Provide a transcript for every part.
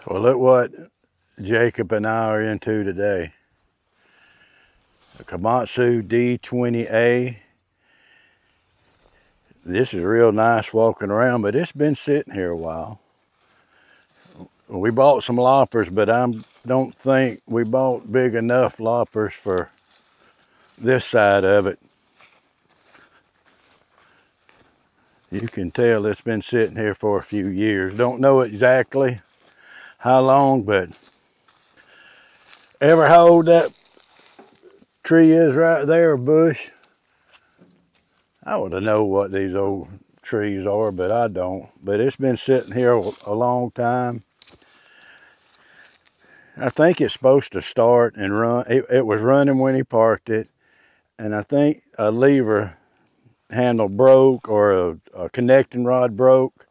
Well, look what Jacob and I are into today. The Komatsu D20A. This is real nice walking around, but it's been sitting here a while. We bought some loppers, but I don't think we bought big enough loppers for this side of it. You can tell it's been sitting here for a few years. Don't know exactly how long, but ever how old that tree is right there, bush? I ought to know what these old trees are, but I don't. But it's been sitting here a long time. I think it's supposed to start and run. It was running when he parked it, and I think a lever handle broke or a connecting rod broke.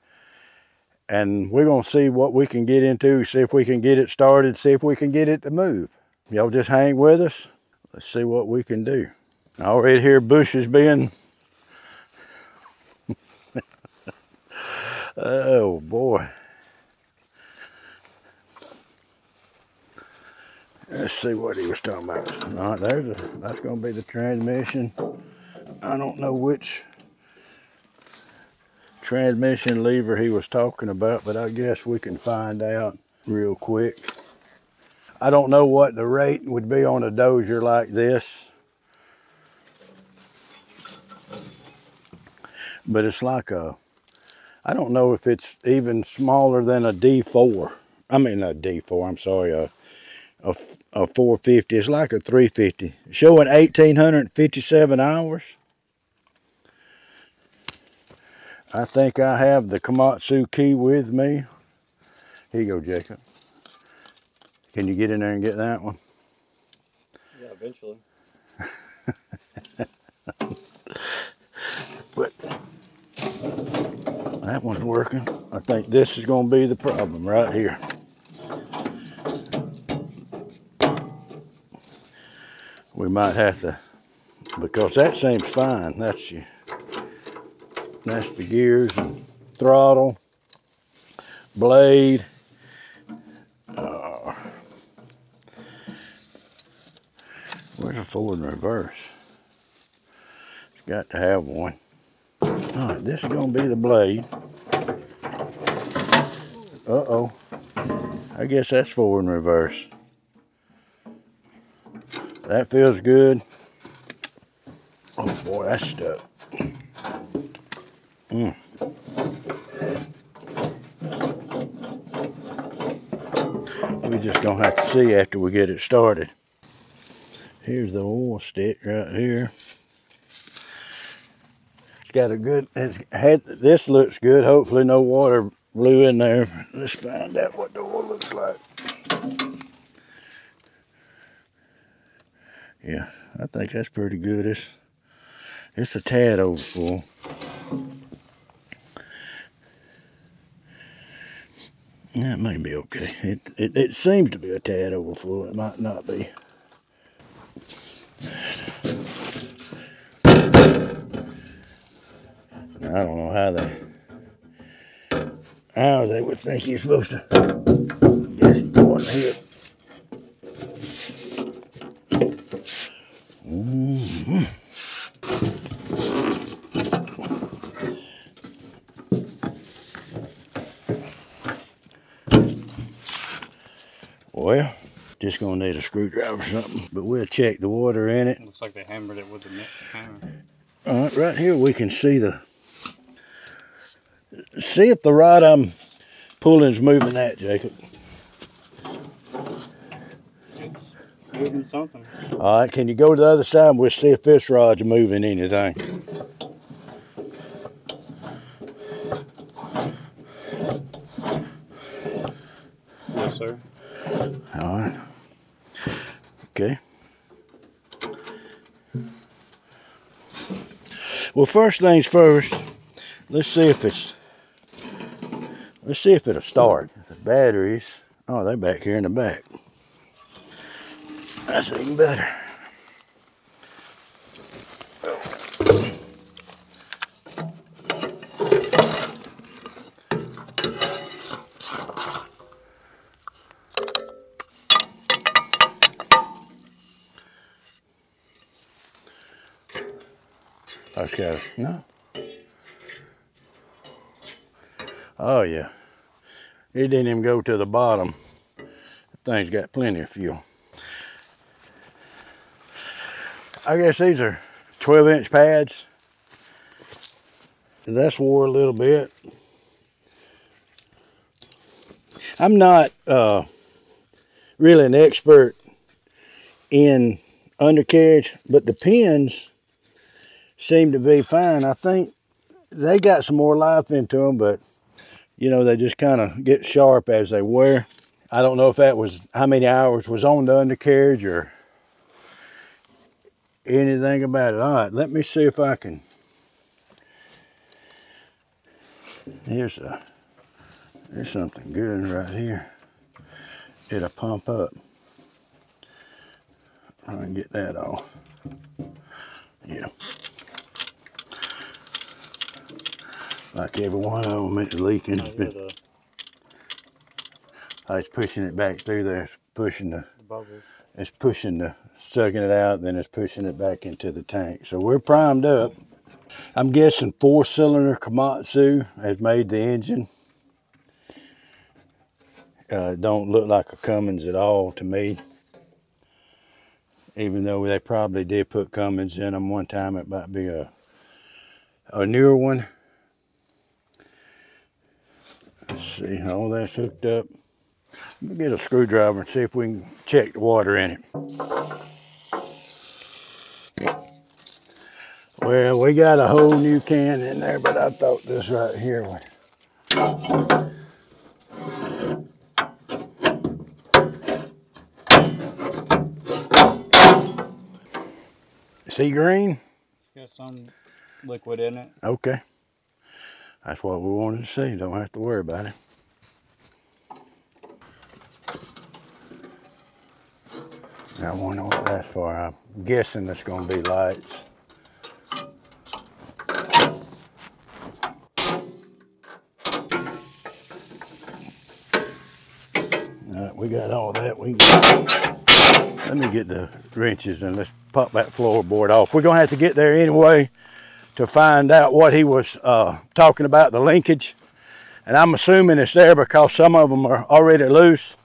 And we're gonna see what we can get into, see if we can get it started, see if we can get it to move. Y'all just hang with us. Let's see what we can do. I already hear bushes being, oh boy. Let's see what he was talking about. All right, that's gonna be the transmission. I don't know which transmission lever he was talking about, but I guess we can find out real quick. I don't know what the rate would be on a dozer like this, but it's like I don't know if it's even smaller than a D4. I mean a D4, I'm sorry, a 450. It's like a 350. Showing 1,857 hours. I think I have the Komatsu key with me. Here you go, Jacob. Can you get in there and get that one? Yeah, eventually. But that one's working. I think this is going to be the problem right here. We might have to, because that seems fine. That's the gears and throttle, blade. Where's the forward and reverse? It's got to have one. All right, this is going to be the blade. Uh-oh. I guess that's forward and reverse. That feels good. Oh boy, that's stuck. We're just gonna have to see after we get it started. Here's the oil stick right here. It's got a good, this looks good. Hopefully no water blew in there. Let's find out what the oil looks like. Yeah, I think that's pretty good. It's a tad over full. That may be okay. It seems to be a tad over full. It might not be. I don't know how they would think you're supposed to get it going here. Well, just gonna need a screwdriver or something, but we'll check the water in it. Looks like they hammered it with the hammer. All right, right here we can see if the rod I'm pulling is moving that, Jacob. It's moving something. All right, can you go to the other side and we'll see if this rod's moving anything. Yes, sir. All right. Okay. Well, first things first, let's see if it'll start. The batteries, oh, they're back here in the back. That's even better. Okay, no. Oh yeah, it didn't even go to the bottom. The thing's got plenty of fuel. I guess these are 12-inch pads. That's wore a little bit. I'm not really an expert in undercarriage, but the pins seem to be fine. I think they got some more life into them, but you know, they just kind of get sharp as they wear. I don't know if that was how many hours was on the undercarriage or anything about it. All right, let me see if I can. There's something good right here. It'll pump up. I can get that off. Yeah. Like every one of them, it's leaking. It's pushing it back through there. It's pushing the bubbles. It's pushing the, sucking it out, then it's pushing it back into the tank. So we're primed up. I'm guessing 4-cylinder Komatsu has made the engine. Don't look like a Cummins at all to me. Even though they probably did put Cummins in them one time, it might be a newer one. Let's see, all that's hooked up. Let me get a screwdriver and see if we can check the water in it. Well, we got a whole new can in there, but I thought this right here was. See green? It's got some liquid in it. Okay. That's what we wanted to see. Don't have to worry about it. I wonder what that's for. I'm guessing it's going to be lights. We got all that. Let me get the wrenches and let's pop that floorboard off. We're going to have to get there anyway to find out what he was talking about, the linkage. And I'm assuming it's there because some of them are already loose.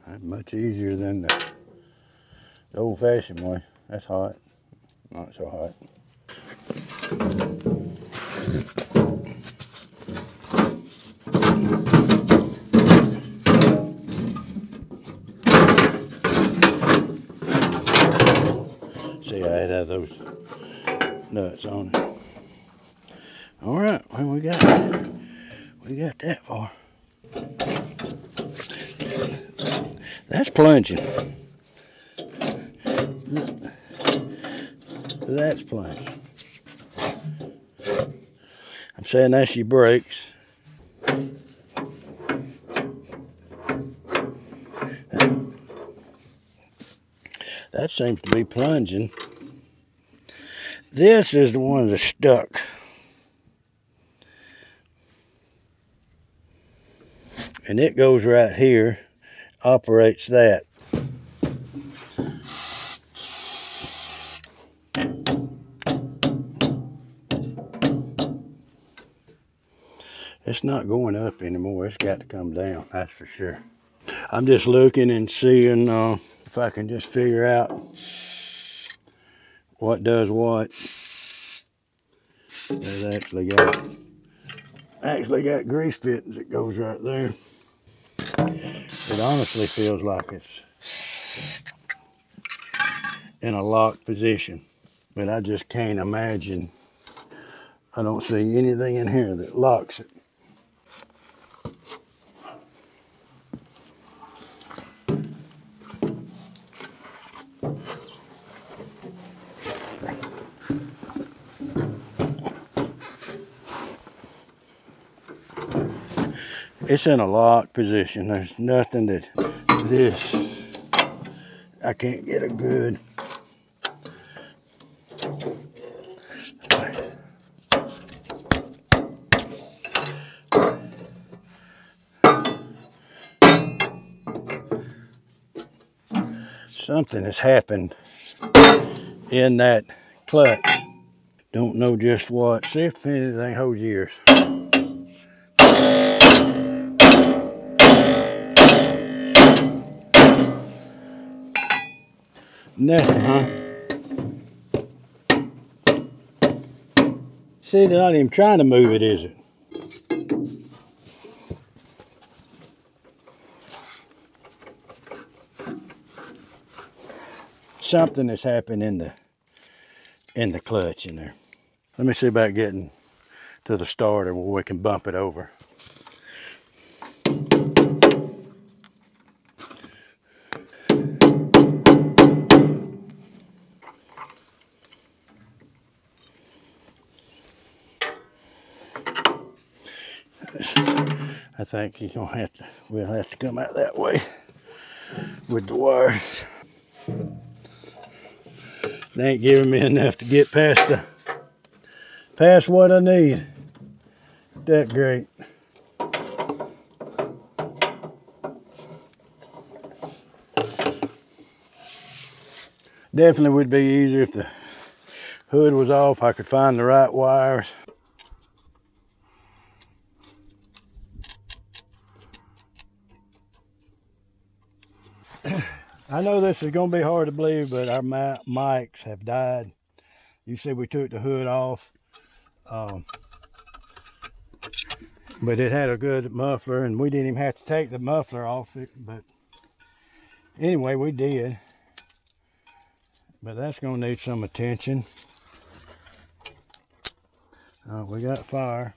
That's much easier than the old-fashioned way. That's hot. Not so hot. See, I had those nuts on it. All right, well, we got that far. That's plunging. That's plunging. I'm saying that's your brakes. That seems to be plunging. This is the one that's stuck. And it goes right here, operates that. It's not going up anymore. It's got to come down, that's for sure. I'm just looking and seeing if I can just figure out what does what. There's actually got grease fittings that goes right there. It honestly feels like it's in a locked position, but I just can't imagine. I don't see anything in here that locks it. It's in a locked position. There's nothing that I can't get a good Something has happened in that clutch. Don't know just what. See if anything holds yours. Nothing, huh? See, they're not even trying to move it, is it? Something has happened in the clutch in there. Let me see about getting to the starter where we can bump it over. I think we'll have to come out that way with the wires. They ain't giving me enough to get past what I need. That great. Definitely would be easier if the hood was off. I could find the right wires. I know this is going to be hard to believe, but our mics have died. You see we took the hood off. But it had a good muffler, and we didn't even have to take the muffler off it. But anyway, we did. But that's going to need some attention. We got fire.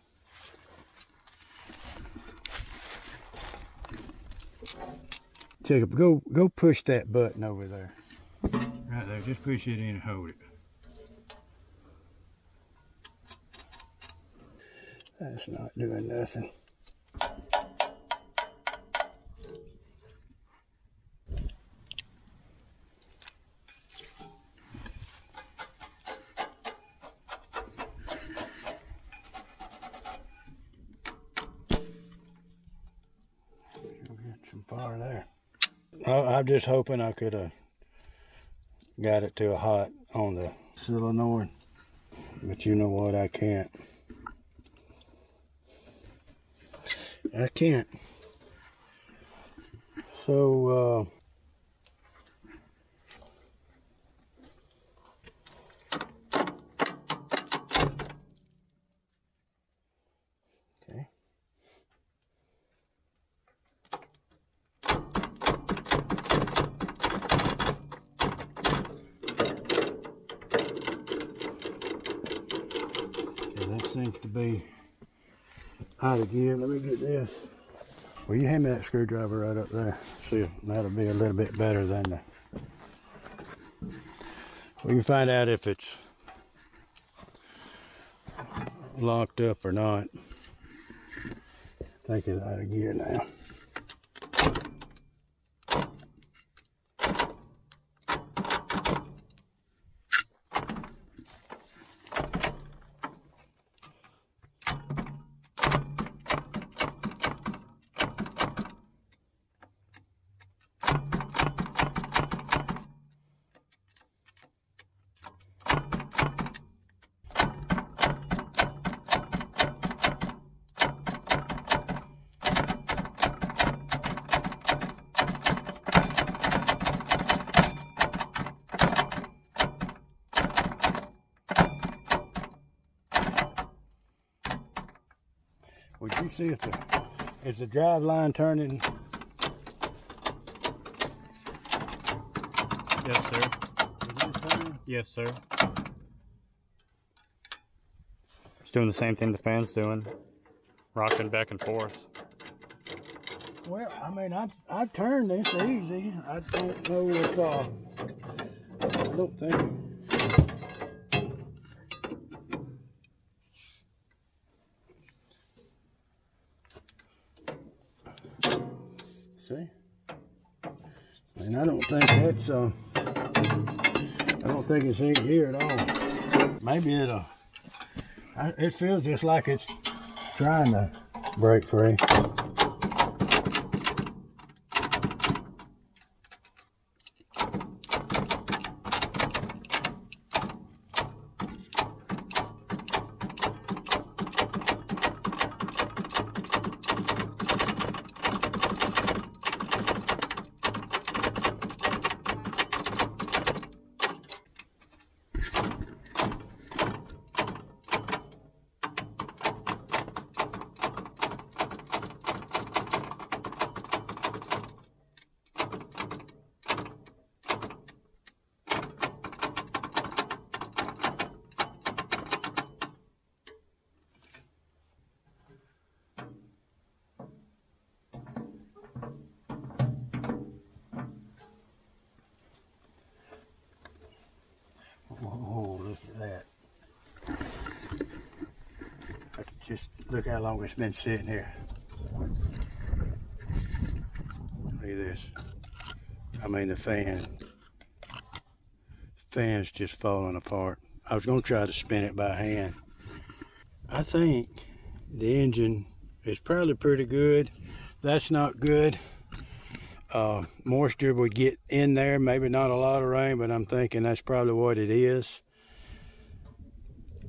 Jacob, go push that button over there. Right there, just push it in and hold it. That's not doing nothing. Get some fire there. I'm just hoping I could have got it to a hot on the solenoid, but you know what, I can't. I can't. So, okay. That seems to be out of gear. Let me get this. Well, you hand me that screwdriver right up there. See, that'll be a little bit better than the... We can find out if it's locked up or not. I think it's out of gear now. Would you see if is the drive line turning? Yes, sir. Is it turning? Yes, sir. It's doing the same thing the fan's doing, rocking back and forth. Well, I mean, I turned this easy. I don't know if I don't think. See? And I don't think that's I don't think it's in gear at all. Maybe it feels just like it's trying to break free. Just look how long it's been sitting here. Look at this. I mean, the fan's just falling apart. I was gonna try to spin it by hand. I think the engine is probably pretty good. That's not good. Moisture would get in there, maybe not a lot of rain, but I'm thinking that's probably what it is.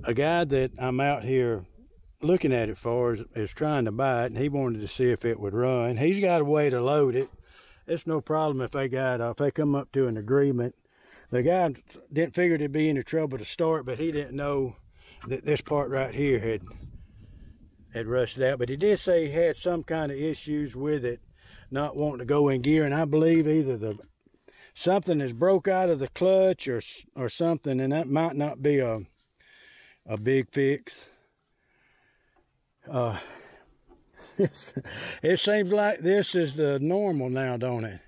A guy that I'm out here looking at it for is trying to buy it, and he wanted to see if it would run. He's got a way to load it. It's no problem if they come up to an agreement. The guy didn't figure it'd be any trouble to start, but he didn't know that this part right here had rusted out. But he did say he had some kind of issues with it not wanting to go in gear, and I believe either something has broke out of the clutch or something, and that might not be a big fix. It seems like this is the normal now, don't it?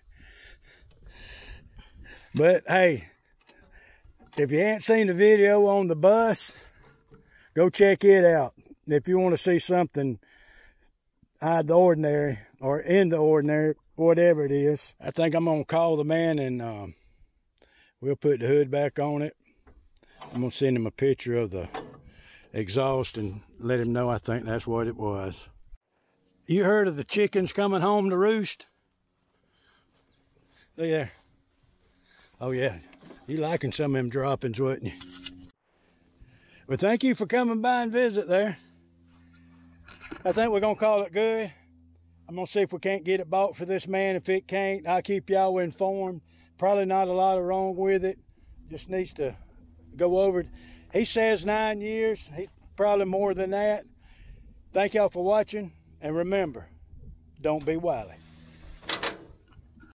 But hey, if you ain't seen the video on the bus, go check it out. If you want to see something out of the ordinary or in the ordinary, whatever it is, I think I'm gonna call the man and we'll put the hood back on it. I'm gonna send him a picture of the exhaust and let him know I think that's what it was. You heard of the chickens coming home to roost? Look there. Oh yeah, you liking some of them droppings, wasn't you? Well, thank you for coming by and visit there. I think we're gonna call it good. I'm gonna see if we can't get it bought for this man. If it can't, I'll keep y'all informed. Probably not a lot wrong with it. Just needs to go over it. He says 9 years. He probably more than that. Thank y'all for watching, and remember, don't be wily.